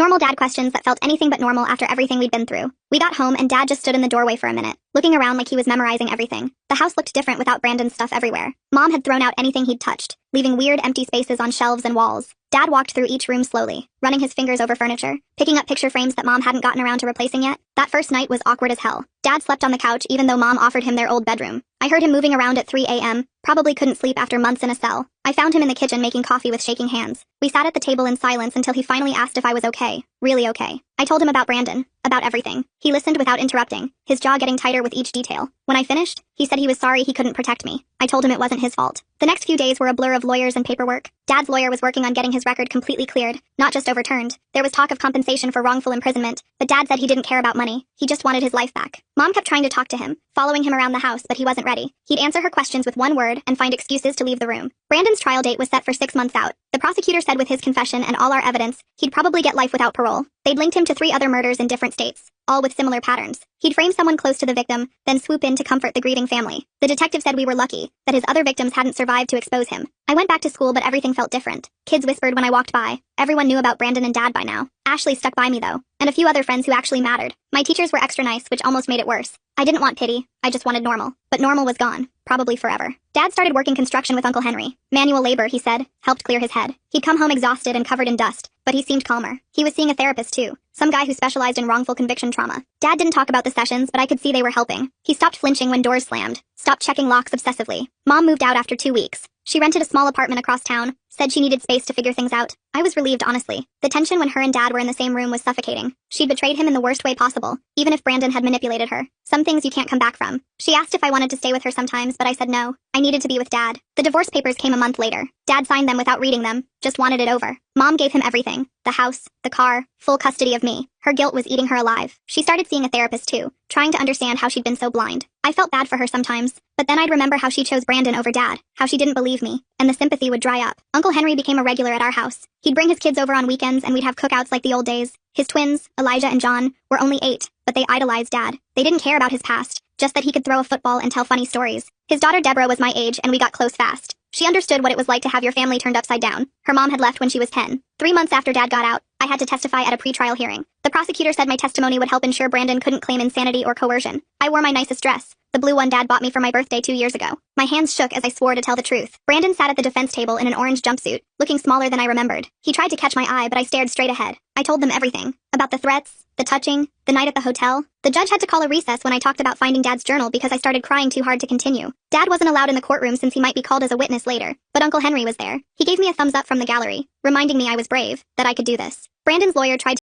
Normal dad questions that felt anything but normal after everything we'd been through. We got home and Dad just stood in the doorway for a minute, looking around like he was memorizing everything. The house looked different without Brandon's stuff everywhere. Mom had thrown out anything he'd touched, leaving weird empty spaces on shelves and walls. Dad walked through each room slowly, running his fingers over furniture, picking up picture frames that Mom hadn't gotten around to replacing yet. That first night was awkward as hell. Dad slept on the couch even though Mom offered him their old bedroom. I heard him moving around at 3 a.m., probably couldn't sleep after months in a cell. I found him in the kitchen making coffee with shaking hands. We sat at the table in silence until he finally asked if I was okay. Really okay. I told him about Brandon, about everything. He listened without interrupting, his jaw getting tighter with each detail. When I finished, he said he was sorry he couldn't protect me. I told him it wasn't his fault. The next few days were a blur of lawyers and paperwork. Dad's lawyer was working on getting his record completely cleared, not just overturned. There was talk of compensation for wrongful imprisonment, but Dad said he didn't care about money. He just wanted his life back. Mom kept trying to talk to him, following him around the house, but he wasn't ready. He'd answer her questions with one word and find excuses to leave the room. Brandon's trial date was set for 6 months out. The prosecutor said with his confession and all our evidence, he'd probably get life without parole. They'd linked him to 3 other murders in different states, all with similar patterns. He'd frame someone close to the victim, then swoop in to comfort the grieving family. The detective said we were lucky, that his other victims hadn't survived to expose him. I went back to school, but everything felt different. Kids whispered when I walked by. Everyone knew about Brandon and Dad by now. Ashley stuck by me though, and a few other friends who actually mattered. My teachers were extra nice, which almost made it worse. I didn't want pity, I just wanted normal. But normal was gone, probably forever. Dad started working construction with Uncle Henry. Manual labor, he said, helped clear his head. He'd come home exhausted and covered in dust, but he seemed calmer. He was seeing a therapist too, some guy who specialized in wrongful conviction trauma. Dad didn't talk about the sessions, but I could see they were helping. He stopped flinching when doors slammed, stopped checking locks obsessively. Mom moved out after 2 weeks. She rented a small apartment across town, said she needed space to figure things out. I was relieved, honestly. The tension when her and Dad were in the same room was suffocating. She'd betrayed him in the worst way possible, even if Brandon had manipulated her. Some things you can't come back from. She asked if I wanted to stay with her sometimes, but I said no. I needed to be with Dad. The divorce papers came a month later. Dad signed them without reading them, just wanted it over. Mom gave him everything. The house, the car, full custody of me. Her guilt was eating her alive. She started seeing a therapist too, trying to understand how she'd been so blind. I felt bad for her sometimes, but then I'd remember how she chose Brandon over Dad, how she didn't believe me, and the sympathy would dry up. Uncle Henry became a regular at our house. He'd bring his kids over on weekends and we'd have cookouts like the old days. His twins, Elijah and John, were only 8, but they idolized Dad. They didn't care about his past, just that he could throw a football and tell funny stories. His daughter Deborah was my age and we got close fast. She understood what it was like to have your family turned upside down. Her mom had left when she was 10. 3 months after Dad got out, I had to testify at a pretrial hearing. The prosecutor said my testimony would help ensure Brandon couldn't claim insanity or coercion. I wore my nicest dress, the blue one Dad bought me for my birthday 2 years ago. My hands shook as I swore to tell the truth. Brandon sat at the defense table in an orange jumpsuit, looking smaller than I remembered. He tried to catch my eye, but I stared straight ahead. I told them everything. About the threats, the touching, the night at the hotel. The judge had to call a recess when I talked about finding Dad's journal because I started crying too hard to continue. Dad wasn't allowed in the courtroom since he might be called as a witness later, but Uncle Henry was there. He gave me a thumbs up from the gallery, reminding me I was brave, that I could do this. Brandon's lawyer tried